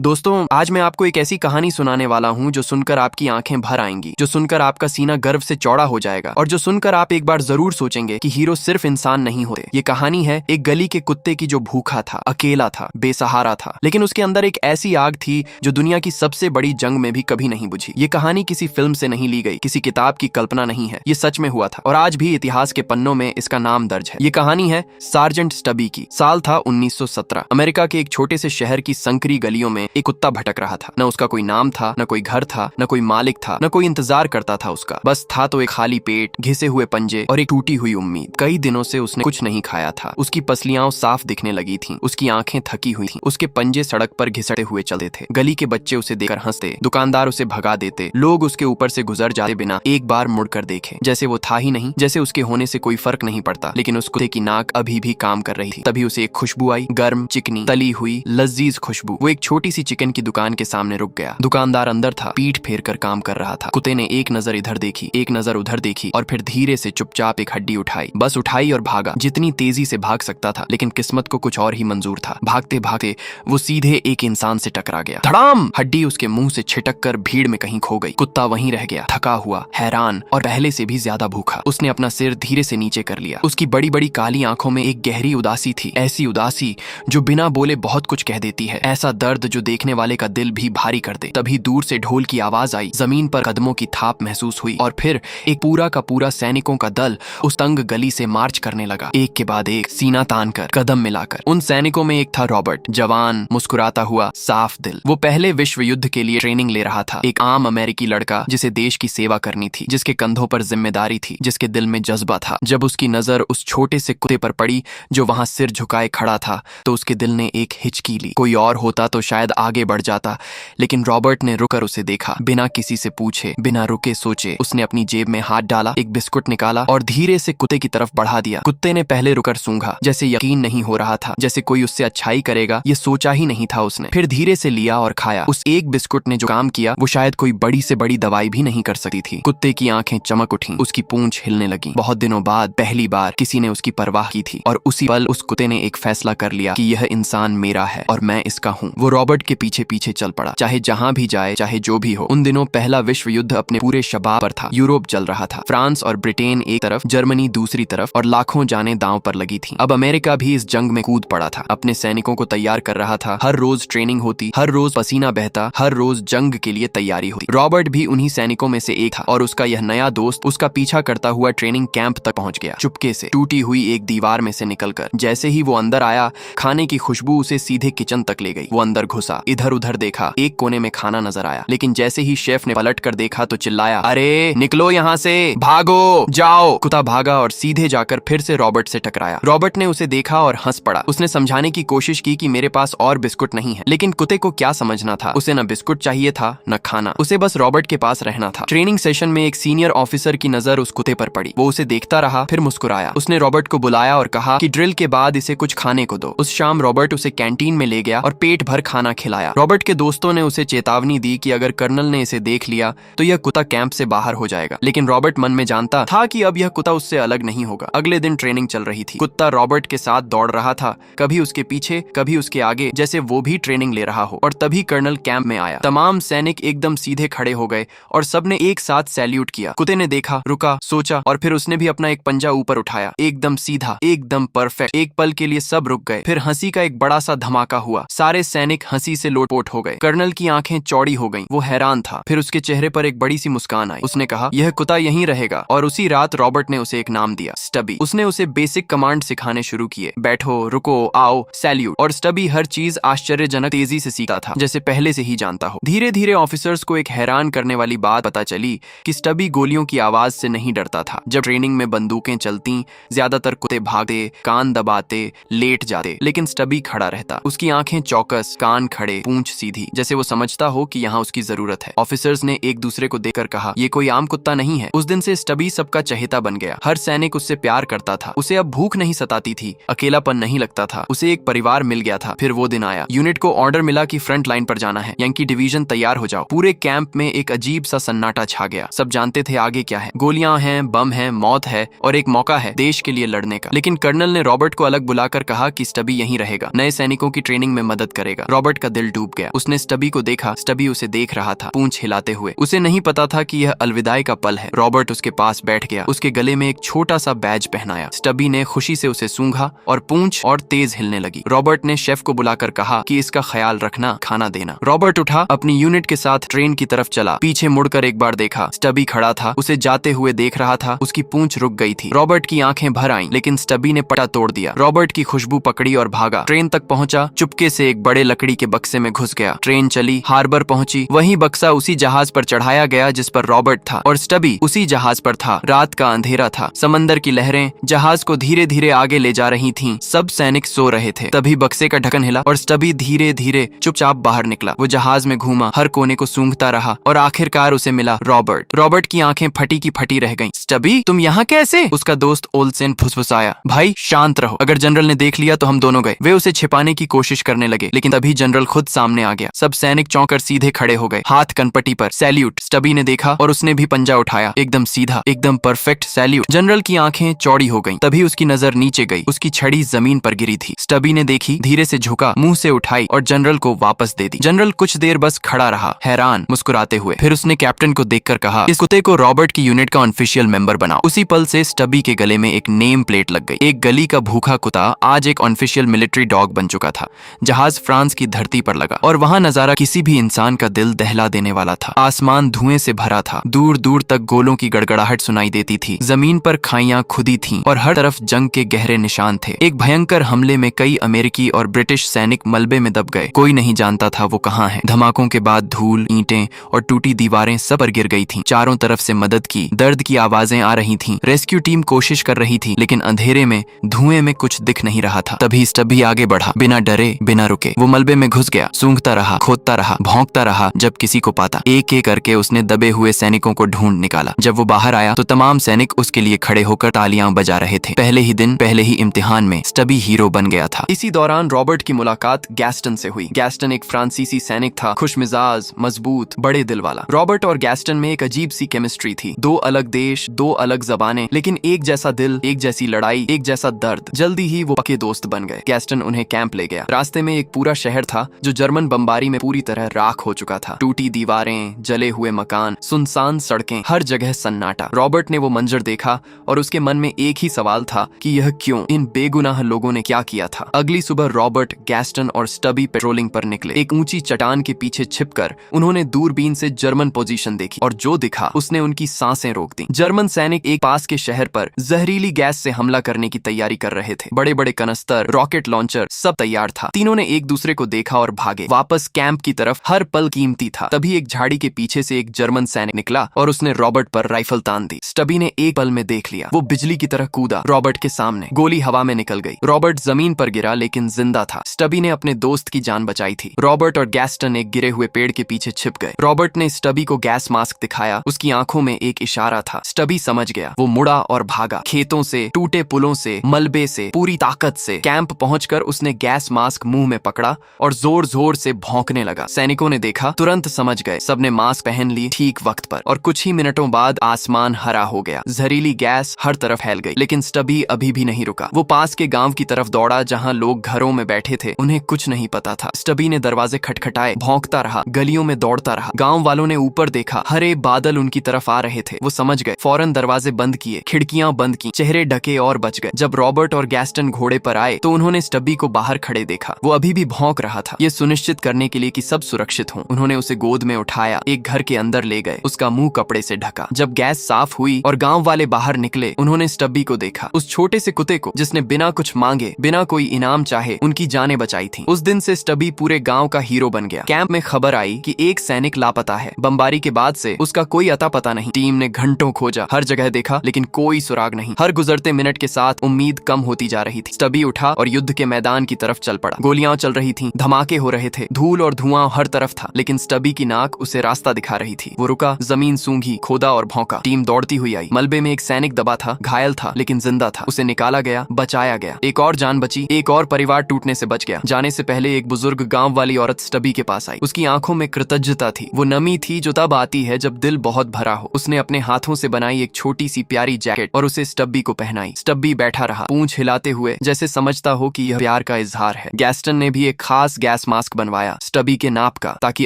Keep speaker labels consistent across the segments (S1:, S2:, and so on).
S1: दोस्तों, आज मैं आपको एक ऐसी कहानी सुनाने वाला हूँ जो सुनकर आपकी आंखें भर आएंगी, जो सुनकर आपका सीना गर्व से चौड़ा हो जाएगा और जो सुनकर आप एक बार जरूर सोचेंगे कि हीरो सिर्फ इंसान नहीं होते। ये कहानी है एक गली के कुत्ते की जो भूखा था, अकेला था, बेसहारा था, लेकिन उसके अंदर एक ऐसी आग थी जो दुनिया की सबसे बड़ी जंग में भी कभी नहीं बुझी। ये कहानी किसी फिल्म से नहीं ली गई, किसी किताब की कल्पना नहीं है, ये सच में हुआ था और आज भी इतिहास के पन्नों में इसका नाम दर्ज है। ये कहानी है सार्जेंट स्टबी की। साल था 1917। अमेरिका के एक छोटे से शहर की संकरी गलियों में एक कुत्ता भटक रहा था। न उसका कोई नाम था, न कोई घर था, न कोई मालिक था, न कोई इंतजार करता था उसका। बस था तो एक खाली पेट, घिसे हुए पंजे और एक टूटी हुई उम्मीद। कई दिनों से उसने कुछ नहीं खाया था। उसकी पसलियां साफ दिखने लगी थीं, उसकी आंखें थकी हुई थीं, उसके पंजे सड़क पर घिसटे हुए चलते थे। गली के बच्चे उसे देखकर हंसते, दुकानदार उसे भगा देते, लोग उसके ऊपर से गुजर जाते बिना एक बार मुड़कर देखे, जैसे वो था ही नहीं, जैसे उसके होने से कोई फर्क नहीं पड़ता। लेकिन उस कुत्ते की नाक अभी भी काम कर रही थी। तभी उसे एक खुशबू आई, गर्म, चिकनी, तली हुई, लजीज खुशबू। वो एक छोटी सी चिकन की दुकान के सामने रुक गया। दुकानदार अंदर था, पीठ फेर कर काम कर रहा था। कुत्ते ने एक नजर इधर देखी, एक नजर उधर देखी और फिर धीरे से चुपचाप एक हड्डी उठाई, बस उठाई और भागा, जितनी तेजी से भाग सकता था। लेकिन किस्मत को कुछ और ही मंजूर था। भागते भागते वो सीधे एक इंसान से टकरा गया। धड़ाम! हड्डी उसके मुंह से छिटक कर भीड़ में कहीं खो गई। कुत्ता वहीं रह गया, थका हुआ, हैरान और पहले से भी ज्यादा भूखा। उसने अपना सिर धीरे से नीचे कर लिया। उसकी बड़ी बड़ी काली आंखों में एक गहरी उदासी थी, ऐसी उदासी जो बिना बोले बहुत कुछ कह देती है, ऐसा दर्द जो देखने वाले का दिल भी भारी कर दे। तभी दूर से ढोल की आवाज आई, जमीन पर कदमों की थाप महसूस हुई और फिर एक पूरा का पूरा सैनिकों का दल उस तंग गली से मार्च करने लगा, एक के बाद एक, सीना तान कर, कदम मिलाकर। उन सैनिकों में एक था रॉबर्ट, जवान, मुस्कुराता हुआ, साफ दिल। वो पहले विश्व युद्ध के लिए ट्रेनिंग ले रहा था। एक आम अमेरिकी लड़का जिसे देश की सेवा करनी थी, जिसके कंधों पर जिम्मेदारी थी, जिसके दिल में जज्बा था। जब उसकी नजर उस छोटे से कुत्ते पर पड़ी जो वहां सिर झुकाए खड़ा था, तो उसके दिल ने एक हिचकी ली। कोई और होता तो शायद आगे बढ़ जाता, लेकिन रॉबर्ट ने रुककर उसे देखा, बिना किसी से पूछे, बिना रुके सोचे। उसने अपनी जेब में हाथ डाला, एक बिस्कुट निकाला और धीरे से कुत्ते की तरफ बढ़ा दिया। कुत्ते ने पहले रुकर सूंघा, जैसे यकीन नहीं हो रहा था, जैसे कोई उससे अच्छाई करेगा, ये सोचा ही नहीं था उसने। फिर धीरे से लिया और खाया। उस एक बिस्कुट ने जो काम किया वो शायद कोई बड़ी से बड़ी दवाई भी नहीं कर सकती थी। कुत्ते की आंखें चमक उठी, उसकी पूंछ हिलने लगी। बहुत दिनों बाद पहली बार किसी ने उसकी परवाह की थी और उसी पल उस कुत्ते ने एक फैसला कर लिया कि यह इंसान मेरा है और मैं इसका हूँ। वो रॉबर्ट के पीछे पीछे चल पड़ा, चाहे जहां भी जाए, चाहे जो भी हो। उन दिनों पहला विश्व युद्ध अपने पूरे शबाब पर था। यूरोप जल रहा था, फ्रांस और ब्रिटेन एक तरफ, जर्मनी दूसरी तरफ और लाखों जानें दांव पर लगी थी। अब अमेरिका भी इस जंग में कूद पड़ा था, अपने सैनिकों को तैयार कर रहा था। हर रोज ट्रेनिंग होती, हर रोज पसीना बहता, हर रोज जंग के लिए तैयारी होती। रॉबर्ट भी उन्हीं सैनिकों में से एक था और उसका यह नया दोस्त उसका पीछा करता हुआ ट्रेनिंग कैंप तक पहुंच गया, चुपके से, टूटी हुई एक दीवार में से निकलकर। जैसे ही वो अंदर आया, खाने की खुशबू उसे सीधे किचन तक ले गई। वो अंदर घुसा, इधर उधर देखा, एक कोने में खाना नजर आया, लेकिन जैसे ही शेफ ने पलट कर देखा तो चिल्लाया, अरे निकलो यहाँ से, भागो, जाओ। कुत्ता भागा और सीधे जाकर फिर से रॉबर्ट से टकराया। रॉबर्ट ने उसे देखा और हंस पड़ा। उसने समझाने की कोशिश की कि मेरे पास और बिस्कुट नहीं है, लेकिन कुत्ते को क्या समझना था, उसे न बिस्कुट चाहिए था न खाना, उसे बस रॉबर्ट के पास रहना था। ट्रेनिंग सेशन में एक सीनियर ऑफिसर की नजर उस कुत्ते पर पड़ी। वो उसे देखता रहा, फिर मुस्कुराया। उसने रॉबर्ट को बुलाया और कहा कि ड्रिल के बाद इसे कुछ खाने को दो। उस शाम रॉबर्ट उसे कैंटीन में ले गया और पेट भर खाना खिलाया। रॉबर्ट के दोस्तों ने उसे चेतावनी दी कि अगर कर्नल ने इसे देख लिया तो यह कुत्ता कैंप से बाहर हो जाएगा, लेकिन रॉबर्ट मन में जानता था कि अब यह कुत्ता उससे अलग नहीं होगा। अगले दिन ट्रेनिंग चल रही थी। कुत्ता रॉबर्ट के साथ दौड़ रहा था, कभी उसके पीछे, कभी उसके आगे, जैसे वो भी ट्रेनिंग ले रहा हो। और तभी कर्नल कैंप में आया। तमाम सैनिक एकदम सीधे खड़े हो गए और सबने एक साथ सैल्यूट किया। कुत्ते ने देखा, रुका, सोचा और फिर उसने भी अपना एक पंजा ऊपर उठाया, एकदम सीधा, एकदम परफेक्ट। एक पल के लिए सब रुक गए, फिर हंसी का एक बड़ा सा धमाका हुआ। सारे सैनिक हंसी से लोटपोट हो गए। कर्नल की आंखें चौड़ी हो गईं, वो हैरान था। फिर उसके चेहरे पर एक बड़ी सी मुस्कान आई। उसने कहा, यह कुत्ता यहीं रहेगा। और उसी रात रॉबर्ट ने उसे एक नाम दिया, स्टबी। उसने उसे बेसिक कमांड सिखाने शुरू किए, बैठो, रुको, आओ, सैल्यूट। और स्टबी हर चीज आश्चर्यजनक तेजी से सीखता था, जैसे पहले से ही जानता हो। धीरे धीरे ऑफिसर्स को एक हैरान करने वाली बात पता चली कि स्टबी गोलियों की आवाज से नहीं डरता था। जब ट्रेनिंग में बंदूकें चलती, ज्यादातर कुत्ते भागते, कान दबाते, लेट जाते, लेकिन स्टबी खड़ा रहता। उसकी आंखें चौकस, कान खड़े, पूंछ सीधी, जैसे वो समझता हो कि यहाँ उसकी जरूरत है। ऑफिसर्स ने एक दूसरे को देखकर कहा, ये कोई आम कुत्ता नहीं है। उस दिन से स्टबी सबका चहेता बन गया। हर सैनिक उससे प्यार करता था। उसे अब भूख नहीं सताती थी, अकेलापन नहीं लगता था, उसे एक परिवार मिल गया था। फिर वो दिन आया, यूनिट को ऑर्डर मिला कि फ्रंट लाइन पर जाना है, यानी डिवीजन तैयार हो जाओ। पूरे कैंप में एक अजीब सा सन्नाटा छा गया। सब जानते थे आगे क्या है, गोलियां हैं, बम है, मौत है और एक मौका है देश के लिए लड़ने का। लेकिन कर्नल ने रॉबर्ट को अलग बुलाकर कहा कि स्टबी यहीं रहेगा, नए सैनिकों की ट्रेनिंग में मदद करेगा। रॉबर्ट का दिल डूब गया। उसने स्टबी को देखा, स्टबी उसे देख रहा था, पूंछ हिलाते हुए। उसे नहीं पता था कि यह अलविदाई का पल है। रॉबर्ट उसके पास बैठ गया, उसके गले में एक छोटा सा बैज पहनाया। स्टबी ने खुशी से उसे सूंघा और पूंछ और तेज हिलने लगी। रॉबर्ट ने शेफ को बुलाकर कहा कि इसका ख्याल रखना, खाना देना। रॉबर्ट उठा, अपनी यूनिट के साथ ट्रेन की तरफ चला। पीछे मुड़कर एक बार देखा, स्टबी खड़ा था, उसे जाते हुए देख रहा था। उसकी पूंछ रुक गई थी। रॉबर्ट की आंखें भर आईं, लेकिन स्टबी ने पटा तोड़ दिया। रॉबर्ट की खुशबू पकड़ी और भागा। ट्रेन तक पहुंचा, चुपके से एक बड़े लकड़ी के बक्से में घुस गया। ट्रेन चली, हार्बर पहुंची। वही बक्सा उसी जहाज पर चढ़ाया गया जिस पर रॉबर्ट था, और स्टबी उसी जहाज पर था। रात का अंधेरा था, समंदर की लहरें जहाज को धीरे धीरे आगे ले जा रही थीं। सब सैनिक सो रहे थे। तभी बक्से का ढक्कन हिला और स्टबी धीरे धीरे चुपचाप बाहर निकला। वो जहाज में घूमा, हर कोने को सूंघता रहा और आखिरकार उसे मिला रॉबर्ट। रॉबर्ट की आंखें फटी की फटी रह गईं। स्टबी, तुम यहाँ कैसे? उसका दोस्त ओल्सेन फुसफुसाया। भाई शांत रहो, अगर जनरल ने देख लिया तो हम दोनों गए। वे उसे छिपाने की कोशिश करने लगे, लेकिन तभी जनरल खुद सामने आ गया। सब सैनिक चौंकर सीधे खड़े हो गए, हाथ कनपटी पर। सैल्यूट। स्टबी ने देखा और उसने भी पंजा उठाया, एकदम सीधा, एकदम परफेक्ट सैल्यूट। जनरल की आंखें चौड़ी हो गईं। तभी उसकी नजर नीचे गई, उसकी छड़ी जमीन पर गिरी थी। स्टबी ने देखी, धीरे से झुका, मुंह से उठाई और जनरल को वापस दे दी। जनरल कुछ देर बस खड़ा रहा, हैरान, मुस्कुराते हुए। फिर उसने कैप्टन को देखकर कहा, इस कुत्ते को रॉबर्ट की यूनिट का ऑफिशियल मेंबर बनाओ। उसी पल से स्टबी के गले में एक नेम प्लेट लग गई। एक गली का भूखा कुत्ता आज एक ऑफिशियल मिलिट्री डॉग बन चुका था। जहाज फ्रांस की धरती पर लगा और वहां नजारा किसी भी इंसान का दिल दहला देने वाला था। आसमान धुएं से भरा था, दूर दूर तक गोलों की गड़गड़ाहट सुनाई देती थी। जमीन पर खाइयां खुदी थीं और हर तरफ जंग के गहरे निशान थे। एक भयंकर हमले में कई अमेरिकी और ब्रिटिश सैनिक मलबे में दब गए। कोई नहीं जानता था वो कहाँ है। धमाकों के बाद धूल, ईंटें और टूटी दीवारें सब पर गिर गई थीं। चारों तरफ से मदद की, दर्द की आवाजें आ रही थीं। रेस्क्यू टीम कोशिश कर रही थी, लेकिन अंधेरे में, धुएं में कुछ दिख नहीं रहा था। तभी स्टबी आगे बढ़ा, बिना डरे, बिना रुके। वो मलबे में घुस गया, सूंघता रहा, खोदता रहा, भौंकता रहा। जब किसी को पाता, एक एक करके उसने दबे हुए सैनिकों को ढूंढ निकाला। जब वो बाहर आया तो तमाम सैनिक उसके लिए खड़े होकर तालियां बजा रहे थे। पहले ही दिन, पहले ही इम्तिहान में स्टबी हीरो बन गया था। इसी दौरान रॉबर्ट की मुलाकात गैस्टन से हुई। गैस्टन एक फ्रांसीसी सैनिक था, खुशमिजाज, मजबूत, बड़े दिल वाला। रॉबर्ट और गैस्टन में एक अजीब सी केमिस्ट्री थी। दो अलग देश, दो अलग जबानें, लेकिन एक जैसा दिल, एक जैसी लड़ाई, एक जैसा दर्द। जल्दी ही वो पक्के दोस्त बन गए। गैस्टन उन्हें कैंप ले गया। रास्ते में एक पूरा शहर था जो जर्मन बमबारी में पूरी तरह राख हो चुका था। टूटी दीवारें, जले हुए मकान, सुनसान सड़कें, हर जगह सन्नाटा। रॉबर्ट ने वो मंजर देखा और उसके मन में एक ही सवाल था कि यह क्यों? इन बेगुनाह लोगों ने क्या किया था? अगली सुबह रॉबर्ट, गैस्टन और स्टबी पेट्रोलिंग पर निकले। एक ऊंची चट्टान के पीछे छिपकर उन्होंने दूरबीन से जर्मन पोजीशन देखी और जो दिखा उसने उनकी सांसें रोक दी। जर्मन सैनिक एक पास के शहर पर जहरीली गैस से हमला करने की तैयारी कर रहे थे। बड़े बड़े कनस्तर, रॉकेट लॉन्चर, सब तैयार था। तीनों ने एक दूसरे को देखा और भागे वापस कैंप की तरफ। हर पल कीमती था। तभी एक झाड़ी के पीछे से एक जर्मन सैनिक निकला और उसने रॉबर्ट पर राइफल तान दी। स्टबी ने एक पल में देख लिया। वो बिजली की तरह कूदा रॉबर्ट के सामने। गोली हवा में निकल गई। रॉबर्ट जमीन पर गिरा लेकिन जिंदा था। स्टबी ने अपने दोस्त की जान बचाई थी। रॉबर्ट और गैस्टन एक गिरे हुए पेड़ के पीछे छिप गए। रॉबर्ट ने स्टबी को गैस मास्क दिखाया। उसकी आंखों में एक इशारा था। स्टबी समझ गया। वो मुड़ा और भागा, खेतों से, टूटे पुलों से, मलबे से, पूरी ताकत से। कैंप पहुंचकर उसने गैस मास्क मुंह में पकड़ा और जोर जोर से भौंकने लगा। सैनिकों ने देखा, तुरंत समझ गए। सबने मास्क पहन ली ठीक वक्त पर और कुछ ही मिनटों बाद आसमान हरा हो गया। जहरीली गैस हर तरफ फैल गई, लेकिन स्टबी अभी भी नहीं रुका। वो पास के गांव की तरफ दौड़ा जहां लोग घरों में बैठे थे। उन्हें कुछ नहीं पता था। स्टबी ने दरवाजे खटखटाए, भौंकता रहा, गलियों में दौड़ता रहा। गांव वालों ने ऊपर देखा, हरे बादल उनकी तरफ आ रहे थे। वो समझ गए। फौरन दरवाजे बंद किए, खिड़कियां बंद की, चेहरे ढके और बच गए। जब रॉबर्ट और गैस्टन घोड़े पर आए तो उन्होंने स्टबी को बाहर खड़े देखा। वो अभी भी भौंक रहा था। ये सुनिश्चित करने के लिए कि सब सुरक्षित हों, उन्होंने उसे गोद में उठाया, एक घर के अंदर ले गए, उसका मुंह कपड़े से ढका। जब गैस साफ हुई और गांव वाले बाहर निकले, उन्होंने स्टबी को देखा, उस छोटे से कुत्ते को जिसने बिना कुछ मांगे, बिना कोई इनाम चाहे उनकी जानें बचाई थी। उस दिन से स्टबी पूरे गांव का हीरो बन गया। कैंप में खबर आई कि एक सैनिक लापता है। बमबारी के बाद से उसका कोई अता पता नहीं। टीम ने घंटों खोजा, हर जगह देखा, लेकिन कोई सुराग नहीं। हर गुजरते मिनट के साथ उम्मीद कम होती जा रही थी। स्टबी उठा और युद्ध के मैदान की तरफ चल पड़ा। गोलियां चल रही थीं, धमाके हो रहे थे, धूल और धुआं हर तरफ था, लेकिन स्टबी की नाक उसे रास्ता दिखा रही थी। वो रुका, जमीन सूंघी, खोदा और भौंका। टीम दौड़ती हुई आई। मलबे में एक सैनिक दबा था, घायल था लेकिन जिंदा था। उसे निकाला गया, बचाया गया। एक और जान बची, एक और परिवार टूटने से बच गया। जाने से पहले एक बुजुर्ग गांव वाली औरत स्टबी के पास आई। उसकी आंखों में कृतज्ञता थी। वो नमी थी जो तब आती है जब दिल बहुत भरा हो। उसने अपने हाथों से बनाई एक छोटी सी प्यारी जैकेट और उसे स्टबी को पहनाई। स्टबी बैठा रहा, पूंछ हिलाते हुए, जैसे समझता हो कि यह प्यार का इजहार है। गैस्टन ने भी एक खास गैस गैस मास्क बनवाया स्टबी के नाप का, ताकि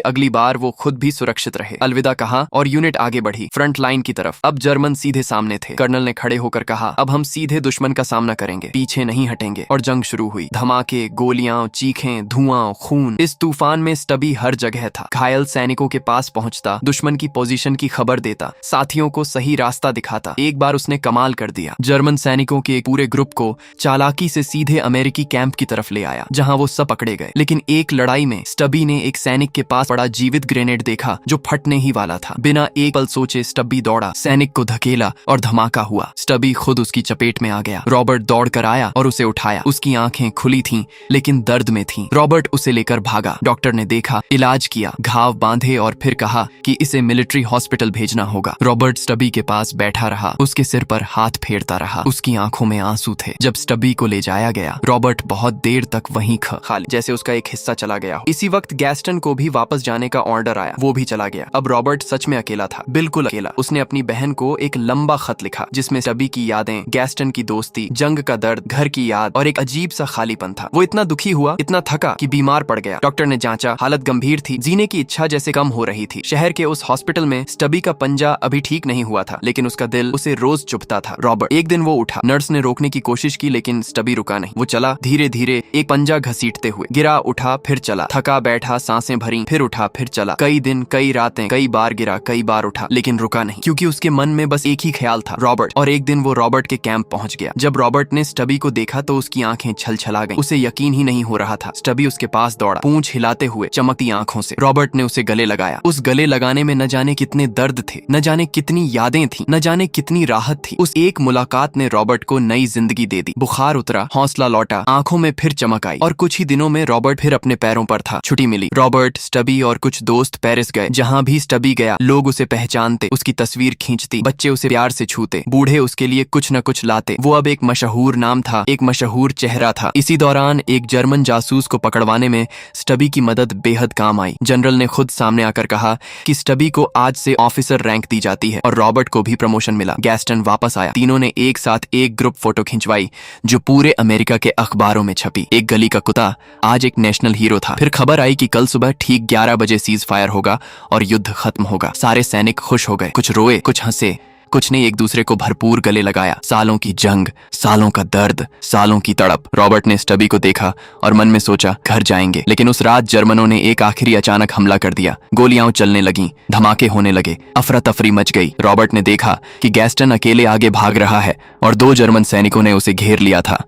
S1: अगली बार वो खुद भी सुरक्षित रहे। अलविदा कहा और यूनिट आगे बढ़ी फ्रंट लाइन की तरफ। अब जर्मन सीधे सामने थे। कर्नल ने खड़े होकर कहा, अब हम सीधे दुश्मन का सामना करेंगे, पीछे नहीं हटेंगे। और जंग शुरू हुई। धमाके, गोलियां, चीखें, धुआं, खून। इस तूफान में स्टबी हर जगह था। घायल सैनिकों के पास पहुंचता, दुश्मन की पोजीशन की खबर देता, साथियों को सही रास्ता दिखाता। एक बार उसने कमाल कर दिया। जर्मन सैनिकों के एक पूरे ग्रुप को चालाकी से सीधे अमेरिकी कैंप की तरफ ले आया, जहां वो सब पकड़े गए। लेकिन एक लड़ाई में स्टबी ने एक सैनिक के पास पड़ा जीवित ग्रेनेड देखा जो फटने ही वाला था। बिना एक पल सोचे स्टबी दौड़ा, सैनिक को धकेला और धमाका हुआ। स्टबी खुद उसकी चपेट में आ गया। रॉबर्ट दौड़ कर आया और उसे उठाया। उसकी आंखें खुली थीं, लेकिन दर्द में थीं। रॉबर्ट उसे लेकर भागा। डॉक्टर ने देखा, इलाज किया, घाव बांधे और फिर कहा कि इसे मिलिट्री हॉस्पिटल भेजना होगा। रॉबर्ट स्टबी के पास बैठा रहा, उसके सिर पर हाथ फेरता रहा। उसकी आंखों में आंसू थे। जब स्टबी को ले जाया गया, रॉबर्ट बहुत देर तक वहीं खाली, जैसे उसका एक हिस्सा चला गया हो। इसी वक्त गैस्टन को भी वापस जाने का ऑर्डर आया। वो भी चला गया। अब रॉबर्ट सच में अकेला था, बिल्कुल अकेला। उसने अपनी बहन को एक लंबा खत लिखा, जिसमें स्टबी की यादें, गैस्टन की दोस्ती, जंग का दर्द, घर की याद और एक अजीब सा खालीपन था। वो इतना दुखी हुआ, इतना थका कि बीमार पड़ गया। डॉक्टर ने जांचा, हालत गंभीर थी। जीने की इच्छा जैसे कम हो रही थी। शहर के उस हॉस्पिटल में स्टबी का पंजा अभी ठीक नहीं हुआ था, लेकिन उसका दिल उसे रोज चुभता था। रॉबर्ट, एक दिन वो उठा। नर्स ने रोकने की कोशिश की, लेकिन स्टबी रुका नहीं। वो चला, धीरे धीरे एक पंजा घसीटते हुए। गिरा, उठा, फिर चला। थका, बैठा, सांसें भरी, फिर उठा, फिर चला। कई दिन, कई रातें, कई बार गिरा, कई बार उठा, लेकिन रुका नहीं, क्योंकि उसके मन में बस एक ही ख्याल था, रॉबर्ट। और एक दिन वो रॉबर्ट के कैंप पहुंच गया। जब रॉबर्ट ने स्टबी को देखा तो उसकी आंखें छलछला गईं। उसे यकीन ही नहीं हो रहा था। स्टबी उसके पास दौड़ा, पूंछ हिलाते हुए, चमकती आंखों से। रॉबर्ट ने उसे गले लगाया। उस गले लगाने में न जाने कितने दर्द थे, न जाने कितनी यादें थी, न जाने कितनी राहत थी। उस एक मुलाकात ने रॉबर्ट को नई जिंदगी दे दी। बुखार उतरा, हौसला लौटा, आंखों में फिर चमक आई। और कुछ ही दिनों में रॉबर्ट फिर अपने पैरों पर था। छुट्टी मिली। रॉबर्ट, स्टबी और कुछ दोस्त पेरिस गए। जहां भी स्टबी गया, लोग उसे पहचानते, उसकी तस्वीर खींचती, बच्चे उसे प्यार से छूते, बूढ़े उसके लिए कुछ न कुछ लाते। वो अब एक मशहूर नाम था, एक मशहूर चेहरा था। इसी दौरान एक जर्मन जासूस को पकड़वाने में स्टबी की मदद बेहद काम आई। जनरल ने खुद सामने आकर कहा कि स्टबी को आज से ऑफिसर रैंक दी जाती है, और रॉबर्ट को भी प्रमोशन मिला। गैस्टन वापस आया। तीनों ने एक साथ एक ग्रुप फोटो खिंचवाई, जो पूरे अमेरिका के अखबारों में छपी। एक गली का कुत्ता आज एक नेशनल हीरो था। फिर खबर आई कि कल सुबह ठीक 11 बजे सीज फायर होगा और युद्ध खत्म होगा। सारे सैनिक खुश हो गए, कुछ रोए, कुछ हंसे, कुछ ने एक दूसरे को भरपूर गले लगाया। सालों की जंग, सालों का दर्द, सालों की तड़प। रॉबर्ट ने स्टबी को देखा और मन में सोचा, घर जाएंगे। लेकिन उस रात जर्मनों ने एक आखिरी अचानक हमला कर दिया। गोलियां चलने लगीं, धमाके होने लगे, अफरा तफरी मच गई। रॉबर्ट ने देखा कि गैस्टन अकेले आगे भाग रहा है और 2 जर्मन सैनिकों ने उसे घेर लिया था।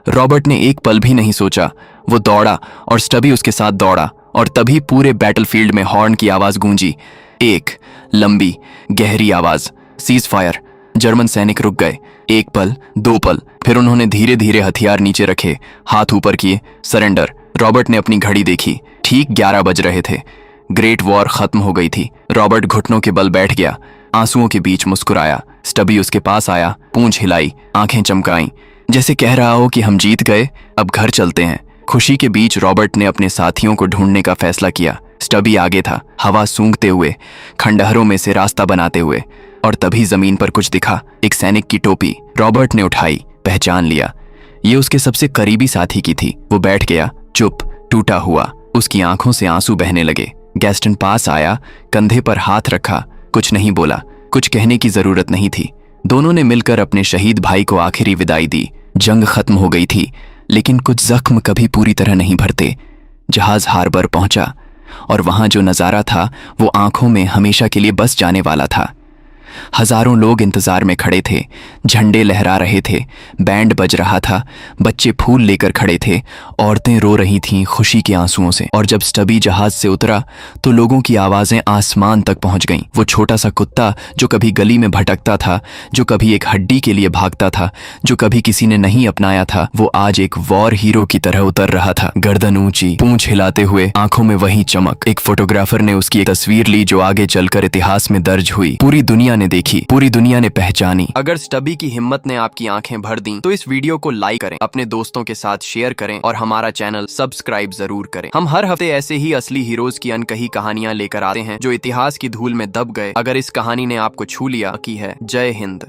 S1: रॉबर्ट ने एक पल भी नहीं सोचा। वो दौड़ा और स्टबी उसके साथ दौड़ा, और तभी पूरे बैटलफील्ड में हॉर्न की आवाज गूंजी। एक लंबी, गहरी आवाज, सीज फायर। जर्मन सैनिक रुक गए। 1 पल, 2 पल, फिर उन्होंने धीरे धीरे हथियार नीचे रखे, हाथ ऊपर किए, सरेंडर। रॉबर्ट ने अपनी घड़ी देखी, ठीक 11 बज रहे थे। ग्रेट वॉर खत्म हो गई थी। रॉबर्ट घुटनों के बल बैठ गया, आंसुओं के बीच मुस्कुराया। स्टबी उसके पास आया, पूंछ हिलाई, आंखें चमकाई, जैसे कह रहा हो कि हम जीत गए, अब घर चलते हैं। खुशी के बीच रॉबर्ट ने अपने साथियों को ढूंढने का फैसला किया। स्टबी आगे था, हवा सूंघते हुए, खंडहरों में से रास्ता बनाते हुए। और तभी जमीन पर कुछ दिखा, एक सैनिक की टोपी। रॉबर्ट ने उठाई, पहचान लिया। ये उसके सबसे करीबी साथी की थी। वो बैठ गया, चुप, टूटा हुआ। उसकी आंखों से आंसू बहने लगे। गैस्टन पास आया, कंधे पर हाथ रखा, कुछ नहीं बोला। कुछ कहने की जरूरत नहीं थी। दोनों ने मिलकर अपने शहीद भाई को आखिरी विदाई दी। जंग खत्म हो गई थी, लेकिन कुछ जख्म कभी पूरी तरह नहीं भरते। जहाज हार्बर पहुंचा और वहां जो नजारा था वो आंखों में हमेशा के लिए बस जाने वाला था। हजारों लोग इंतजार में खड़े थे, झंडे लहरा रहे थे, बैंड बज रहा था, बच्चे फूल लेकर खड़े थे, औरतें रो रही थीं खुशी के आंसुओं से। और जब स्टबी जहाज से उतरा तो लोगों की आवाजें आसमान तक पहुंच गईं। वो छोटा सा कुत्ता जो कभी गली में भटकता था, जो कभी एक हड्डी के लिए भागता था, जो कभी किसी ने नहीं अपनाया था, वो आज एक वॉर हीरो की तरह उतर रहा था। गर्दन ऊंची, पूंछ हिलाते हुए, आंखों में वही चमक। एक फोटोग्राफर ने उसकी एक तस्वीर ली जो आगे चलकर इतिहास में दर्ज हुई। पूरी दुनिया ने देखी, पूरी दुनिया ने पहचानी। अगर स्टबी की हिम्मत ने आपकी आंखें भर दी तो इस वीडियो को लाइक करें, अपने दोस्तों के साथ शेयर करें और हमारा चैनल सब्सक्राइब जरूर करें। हम हर हफ्ते ऐसे ही असली हीरोज की अनकही कहानियां लेकर आते हैं जो इतिहास की धूल में दब गए। अगर इस कहानी ने आपको छू लिया की है। जय हिंद।